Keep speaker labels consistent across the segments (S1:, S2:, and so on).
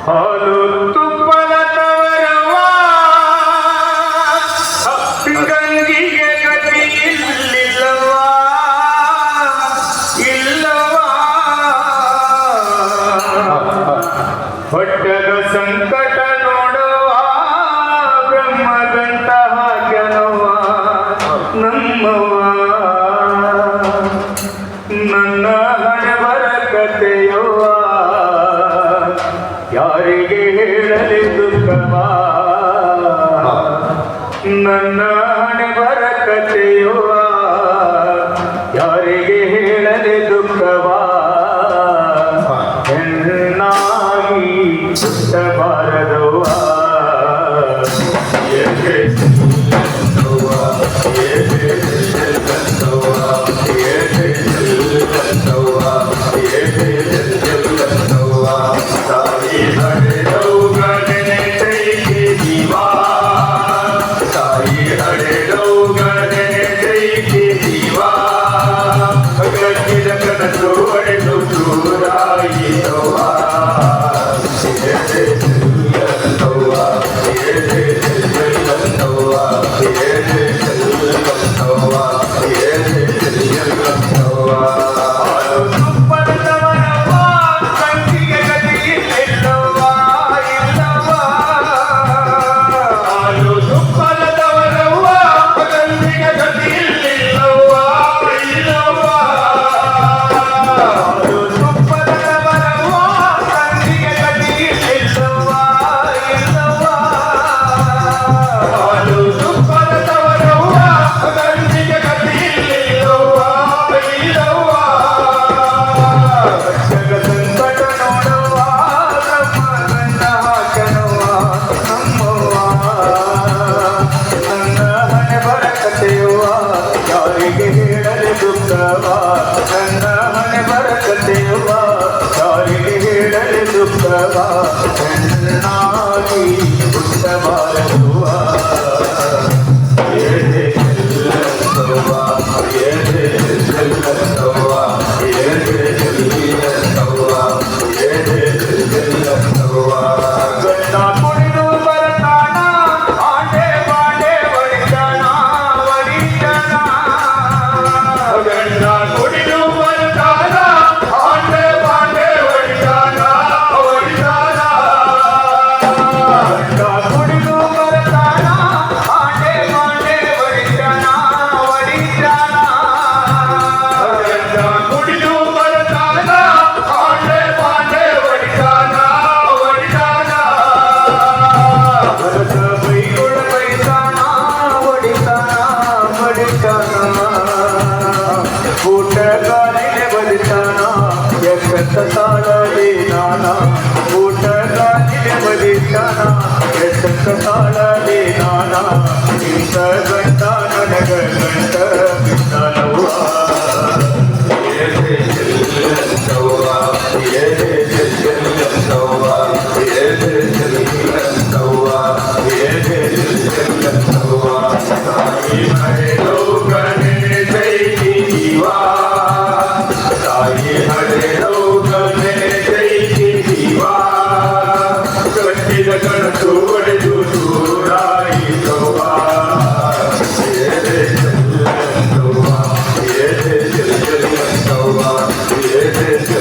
S1: ಹಾಲು ತುಪ್ಪದ ತವರವ ಗಂಗಿಗೆ ಗತಿ ಇಲ್ಲವಾ ಹೊಟ್ಟದ ಸಂಕಟ ನೋಡುವ ಬ್ರಹ್ಮದಂತ ಹಾಕ್ಯನವ ನಮ್ಮವ ನನ್ನ ಹಣೆ ಬರಕತೆಯವ್ವ ಯಾರಿಗೆ ಹೇಳಲಿ ದುಃಖವ ನನ್ನ ಹಣೆ ಬರಕತೆಯವ್ವ ಯಾರಿಗೆ ಹೇಳಲಿ ದುಃಖವ ಹೆಣ್ಣಾಗಿ ಸುತ್ತಬಾರದವ್ವ ತಾಳಲಿ ನಾನಾ ಇಂಥ ಗಂಟ ನನಗ ಗಂಟ ಬಿಟ್ಟನವ್ವ
S2: Yeah.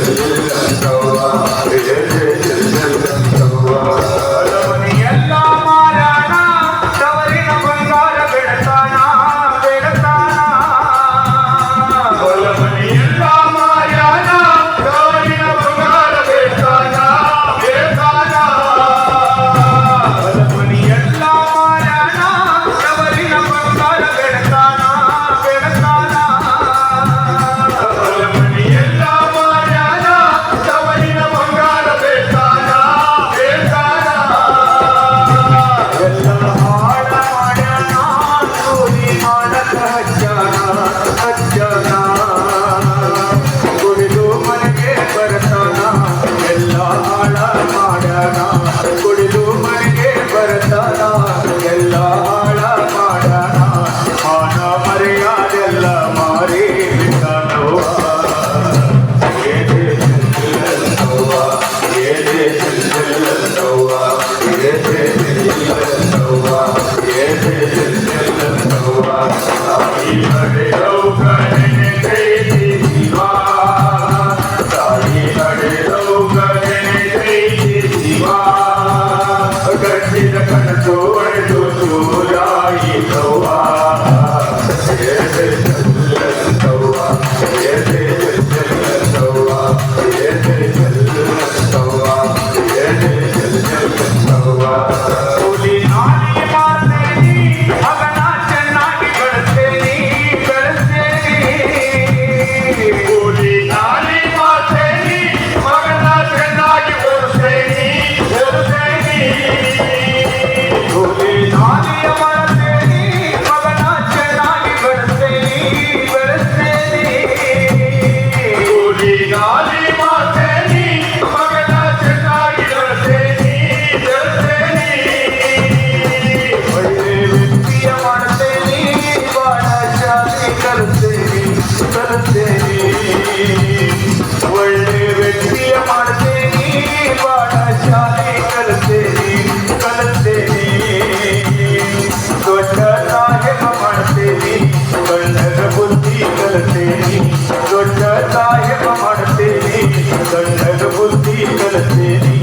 S1: ಗಂಡನ ಬುದ್ಧಿ ಕಲಿತೇನಿ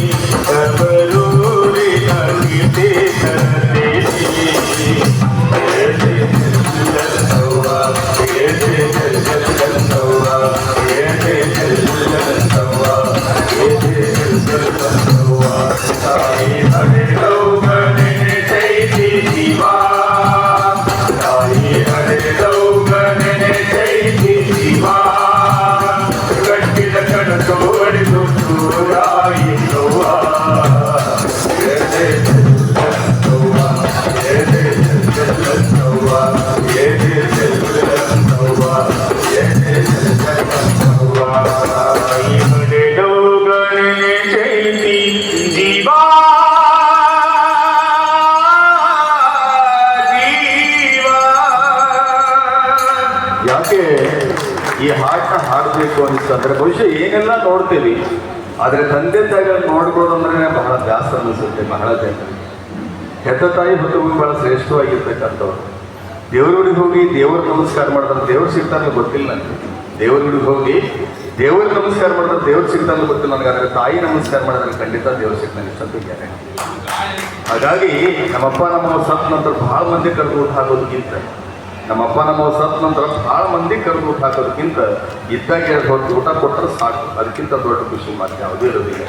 S1: ತವರೂರಿನ ಗೀತೆ ತರತೇನಿ ತಾಯಿ ಹರಿದೌಗನೆ ಚೈತಿ ಜೀವಾ ತಾಯಿ ಹರಿದೌಗನೆ ಚೈತಿ ಜೀವಾ ಗಟ್ಟಿದ ಕಣಸು ಹೊಡೆದು ಸೂರಾಯಿ ನೋವಾ ಯಾಕೆ ಈ ಹಾಡನ್ನ ಹಾಡಬೇಕು ಅನಿಸ್ತಂದ್ರೆ ಬಹುಶಃ ಏನೆಲ್ಲ ನೋಡ್ತೀವಿ ಆದರೆ ತಂದೆ ತಾಯಿಗಳನ್ನ ನೋಡ್ಬೋದಂದ್ರೆ ಬಹಳ ಜಾಸ್ತಿ ಅನಿಸುತ್ತೆ. ಬಹಳ ಜನ ಹೆತ್ತ ತಾಯಿ ಹೊತ್ತು ಬಹಳ ಶ್ರೇಷ್ಠವಾಗಿರ್ತಕ್ಕಂಥವ್ರು. ದೇವ್ರ ಗುಡಿಗೆ ಹೋಗಿ ದೇವ್ರ ನಮಸ್ಕಾರ ಮಾಡಿದ್ರೆ ದೇವ್ರು ಸಿಗ್ತಾನೆ ಗೊತ್ತಿಲ್ಲ ನನಗೆ. ದೇವ್ರ ಗುಡಿಗೆ ಹೋಗಿ ದೇವ್ರ ನಮಸ್ಕಾರ ಮಾಡಿದ್ರೆ ದೇವ್ರು ಸಿಗ್ತಾನೆ ಗೊತ್ತಿಲ್ಲ ನನಗೆ. ಆದರೆ ತಾಯಿ ನಮಸ್ಕಾರ ಮಾಡಿದ್ರೆ ಖಂಡಿತ ದೇವ್ರು ಸಿಗ್ತಾನೆ ಇಷ್ಟೊತ್ತಿಗೆ. ಹಾಗಾಗಿ ನಮ್ಮಪ್ಪ ನಮ್ಮ ಸತ್ ನಂತರ ಬಹಳ ಮಂದಿ ಕರೆದು ಊಟ ಹಾಕೋದಕ್ಕಿಂತ ನಮ್ಮಪ್ಪ ನಮ್ಮ ಸತ್ ನಂತರ ಭಾಳ ಮಂದಿ ಕರೆದು ಊಟ ಹಾಕೋದಕ್ಕಿಂತ ಇದ್ದಾಗ ಹೊತ್ತು ಊಟ ಕೊಟ್ಟರೆ ಸಾಕು, ಅದಕ್ಕಿಂತ ದೊಡ್ಡ ಖುಷಿ ಮಾತು ಯಾವುದೂ ಇರೋದಿಲ್ಲ.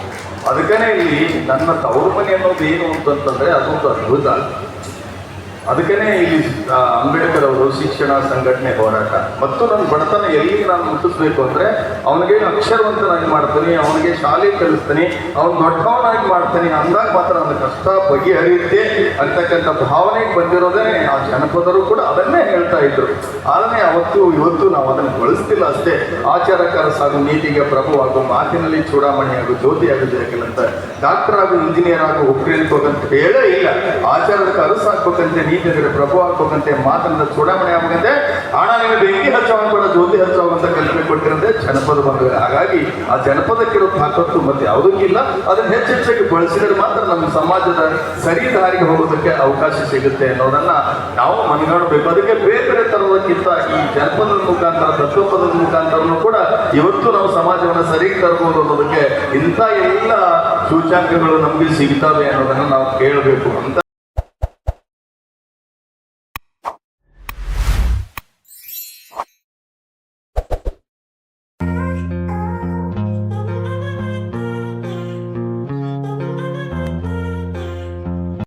S1: ಅದಕ್ಕೇ ಇಲ್ಲಿ ನನ್ನ ತವರು ಮನೆ ಅನ್ನೋದು ಏನು ಅಂತಂತಂದರೆ ಅದೊಂದು ಅದ್ಭುತ. ಅದಕ್ಕೇ ಇಲ್ಲಿ ಅಂಬೇಡ್ಕರ್ ಅವರು ಶಿಕ್ಷಣ ಸಂಘಟನೆ ಹೋರಾಟ ಮತ್ತು ನನ್ನ ಬಡತನ ಎಲ್ಲಿ ನಾನು ಮುಟ್ಟಿಸ್ಬೇಕು ಅಂದರೆ ಅವನಿಗೆ ಅಕ್ಷರವಂತನಾಗಿ ಮಾಡ್ತೀನಿ, ಅವನಿಗೆ ಶಾಲೆ ಕಲಿಸ್ತೀನಿ, ಅವನು ದೊಡ್ಡವನಾಗಿ ಮಾಡ್ತೀನಿ ಅಂದಾಗ ಮಾತ್ರ ನನ್ನ ಕಷ್ಟ ಬಗೆಹರಿಯುತ್ತೆ ಅಂತಕ್ಕಂಥ ಭಾವನೆಗೆ ಬಂದಿರೋದೇ ಆ ಜನಪದರು ಕೂಡ ಅದನ್ನೇ ಹೇಳ್ತಾ ಇದ್ರು. ಆದರೆ ಅವತ್ತು ಇವತ್ತು ನಾವು ಅದನ್ನು ಬಳಸ್ತಿಲ್ಲ ಅಷ್ಟೇ. ಆಚಾರಕಾರ ಸಾಗು ನೀತಿಗೆ ಪ್ರಭು ಹಾಗೂ ಮಾತಿನಲ್ಲಿ ಚೂಡಾಮಣಿ ಹಾಗೂ ಜ್ಯೋತಿ ಹಾಗೂ ಜಗಲ್ಲಂತ ಡಾಕ್ಟರ್ ಹಾಗೂ ಇಂಜಿನಿಯರ್ ಹಾಗೂ ಉಕ್ರೇನ್ಗೆ ಹೋಗಂತ ಹೇಳೇ ಇಲ್ಲ. ಆಚಾರದ ಕನಸು ಹಾಕ್ಬೇಕಂತೆ, ನೀತಿಗೆ ಪ್ರಭು ಹಾಕ್ಬೇಕಂತೆ, ಮಾತಿನಿಂದ ಚೂಡಾಮಣಿ ಆಗ್ಬೇಕಂತೆ, ಹಣ ನೀವು ಬೆಂಕಿ ಹಚ್ಚೋವಾಗ ಕೂಡ ಜ್ಯೋತಿ ಹಚ್ಚೋವಂತ ಕಲ್ಪನೆ ಕೊಟ್ಟಿರೋದೇ ಜನಪದ ಬಂಧುಗಳು. ಹಾಗಾಗಿ ಆ ಜನಪದಕ್ಕಿರೋ ತಾಕತ್ತು ಮತ್ತೆ ಯಾವುದಕ್ಕಿಲ್ಲ. ಅದನ್ನು ಹೆಚ್ಚೆಚ್ಚಾಗಿ ಬಳಸಿದರೆ ಮಾತ್ರ ನಮ್ಮ ಸಮಾಜದ ಸರಿ ದಾರಿಗೆ ಹೋಗೋದಕ್ಕೆ ಅವಕಾಶ ಸಿಗುತ್ತೆ ಅನ್ನೋದನ್ನ ನಾವು ಮನಗಾಣಬೇಕು. ಅದಕ್ಕೆ ಬೇರೆ ಬೇರೆ ತರೋದಕ್ಕಿಂತ ಈ ಜನಪದದ ಮುಖಾಂತರ ತತ್ವಪದದ ಮುಖಾಂತರನು ಕೂಡ ಇವತ್ತು ನಾವು ಸಮಾಜವನ್ನು ಸರಿಗೆ ತರಬಹುದು ಅನ್ನೋದಕ್ಕೆ ಇಂಥ ಎಲ್ಲ ಸೂಚ್ಯಾಂಕಗಳು ನಮಗೆ ಸಿಗ್ತವೆ ಅನ್ನೋದನ್ನು ನಾವು ಕೇಳಬೇಕು ಅಂತ